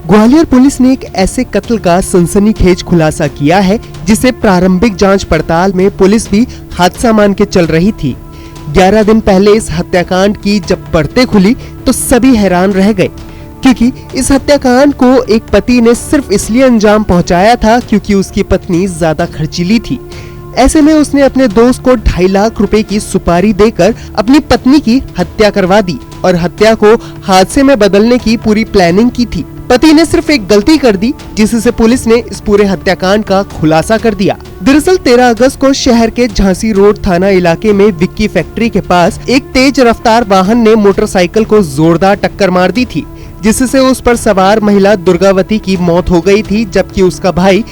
Gwalior police ने एक ऐसे कत्ल का सनसनीखेज खुलासा किया है जिसे प्रारंभिक जांच पड़ताल में पुलिस भी हादसा मान के चल रही थी। 11 दिन पहले इस हत्याकांड की जब परतें खुली तो सभी हैरान रह गए, क्योंकि इस हत्याकांड को एक पति ने सिर्फ इसलिए अंजाम पहुंचाया था क्योंकि उसकी पत्नी ज्यादा खर्चीली थी। ऐसे में उसने अपने दोस्त को 2.5 लाख रुपए की सुपारी देकर अपनी पत्नी की हत्या करवा दी और हत्या को हादसे में बदलने की पूरी प्लानिंग की थी। पति ने सिर्फ एक गलती कर दी जिससे पुलिस ने इस पूरे हत्याकांड का खुलासा कर दिया। दरअसल 13 अगस्त को शहर के झांसी रोड थाना इलाके में विक्की फैक्ट्री के पास एक तेज रफ्तार वाहन ने मोटरसाइकिल को जोरदार टक्कर मार दी थी, जिससे उस पर सवार महिला दुर्गावती की मौत हो गई थी, जबकि उसका भाई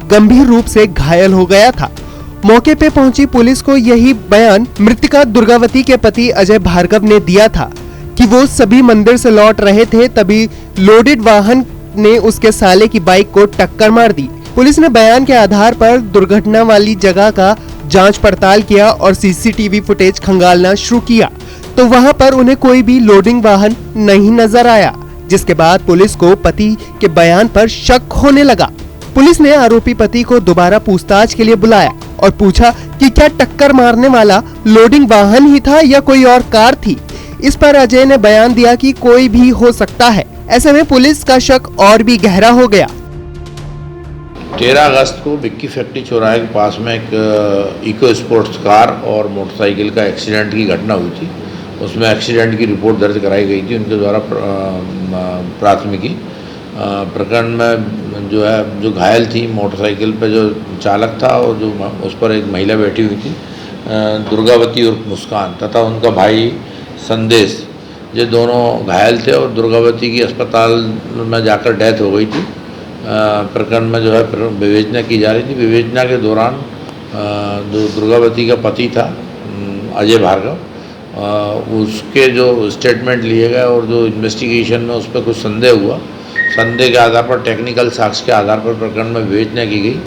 गंभीर रूप से घायल हो गया था। मौके पे पहुंची पुलिस को यही बयान मृतका दुर्गावती के पति अजय भार्गव ने दिया था कि वो सभी मंदिर से लौट रहे थे, तभी लोडेड वाहन ने उसके साले की बाइक को टक्कर मार दी। पुलिस ने बयान के आधार पर दुर्घटना वाली जगह का जांच पड़ताल किया और सीसीटीवी फुटेज खंगालना शुरू किया, तो वहां पर उन्हें कोई भी लोडिंग वाहन नहीं नजर आया, जिसके बाद पुलिस को पति के बयान पर शक होने लगा। पुलिस ने आरोपी पति को दोबारा पूछताछ के लिए बुलाया और पूछा कि क्या टक्कर मारने वाला लोडिंग वाहन ही था या कोई और कार थी। इस पर अजय ने बयान दिया कि कोई भी हो सकता है। ऐसे में पुलिस का शक और भी गहरा हो गया। 13 अगस्त को विक्की फैक्ट्री चौराहे के पास में एक इको स्पोर्ट्स कार और मोटरसाइकिल का एक्सीडेंट की घटना हुई थी। उसमें एक्सीडेंट की रिपोर्ट दर्ज कराई गई थी उनके द्वारा प्राथमिकी प्रकरण में जो घायल थी मोटरसाइकिल पे जो चालक था और जो उस पर एक महिला बैठी हुई थी दुर्गावती और मुस्कान तथा उनका भाई संदेश, ये दोनों घायल थे और दुर्गावती की अस्पताल में जाकर डेथ हो गई थी। प्रकरण में जो है विवेचना की जा रही थी। विवेचना के दौरान जो दुर्गावती का पति था अजय भार्गव, उसके जो स्टेटमेंट लिए गए और जो इन्वेस्टिगेशन में उस पर कुछ संदेह हुआ, संदेह के आधार पर टेक्निकल साक्ष्य के आधार पर प्रकरण में विवेचना की गई।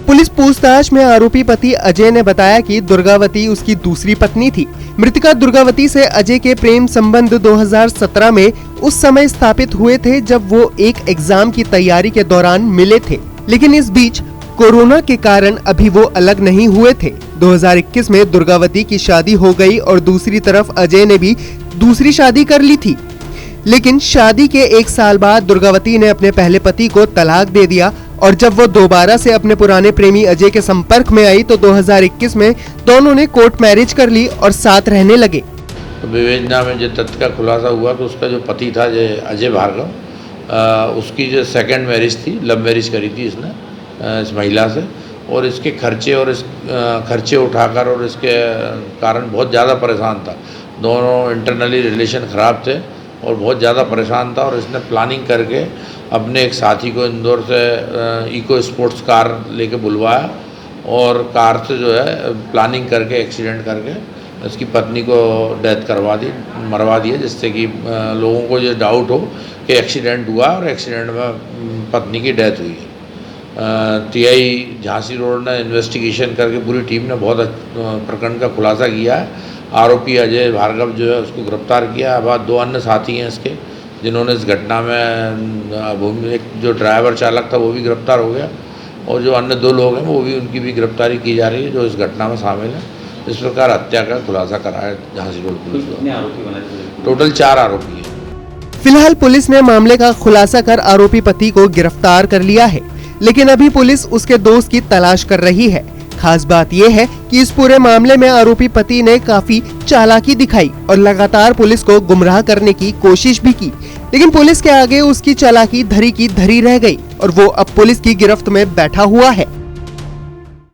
पुलिस पूछताछ में आरोपी पति अजय ने बताया कि दुर्गावती उसकी दूसरी पत्नी थी। मृतका दुर्गावती से अजय के प्रेम संबंध 2017 में उस समय स्थापित हुए थे जब वो एक एग्जाम की तैयारी के दौरान मिले थे, लेकिन इस बीच कोरोना के कारण अभी वो अलग नहीं हुए थे। 2021 में दुर्गावती की शादी हो गई और दूसरी तरफ अजय ने भी दूसरी शादी कर ली थी, लेकिन शादी के 1 साल बाद दुर्गावती ने अपने पहले पति को तलाक दे दिया और जब वो दोबारा से अपने पुराने प्रेमी अजय के संपर्क में आई तो 2021 में दोनों ने कोर्ट मैरिज कर ली और साथ रहने लगे। तो विवेचना में जो तथ्य का खुलासा हुआ तो उसका जो पति था जो अजय भार्गव, उसकी जो सेकंड मैरिज थी, लव मैरिज करी थी इसने इस महिला से, और इसके खर्चे उठाकर और इसके कारण बहुत ज़्यादा परेशान था। दोनों इंटरनली रिलेशन ख़राब थे और बहुत ज़्यादा परेशान था और इसने प्लानिंग करके अपने एक साथी को इंदौर से इको स्पोर्ट्स कार लेके बुलवाया और कार से जो है प्लानिंग करके एक्सीडेंट करके उसकी पत्नी को डेथ मरवा दिया, जिससे कि लोगों को ये डाउट हो कि एक्सीडेंट हुआ और एक्सीडेंट में पत्नी की डेथ हुई है। टीआई झांसी रोड ने इन्वेस्टिगेशन करके पूरी टीम ने बहुत प्रकरण का खुलासा किया है। आरोपी अजय भार्गव जो है उसको गिरफ्तार किया। अब 2 अन्य साथी हैं इसके जिन्होंने इस घटना में, एक जो ड्राइवर चालक था वो भी गिरफ्तार हो गया और जो अन्य 2 लोग हैं वो भी, उनकी भी गिरफ्तारी की जा रही है जो इस घटना में शामिल है। इस प्रकार हत्या का खुलासा करा है झांसी रोड पुलिस द्वारा। टोटल 4 आरोपी हैं। फिलहाल पुलिस ने मामले का खुलासा कर आरोपी पति को गिरफ्तार कर लिया है, लेकिन अभी पुलिस उसके दोस्त की तलाश कर रही है। खास बात यह है कि इस पूरे मामले में आरोपी पति ने काफी चालाकी दिखाई और लगातार पुलिस को गुमराह करने की कोशिश भी की, लेकिन पुलिस के आगे उसकी चालाकी धरी की धरी रह गई और वो अब पुलिस की गिरफ्त में बैठा हुआ है।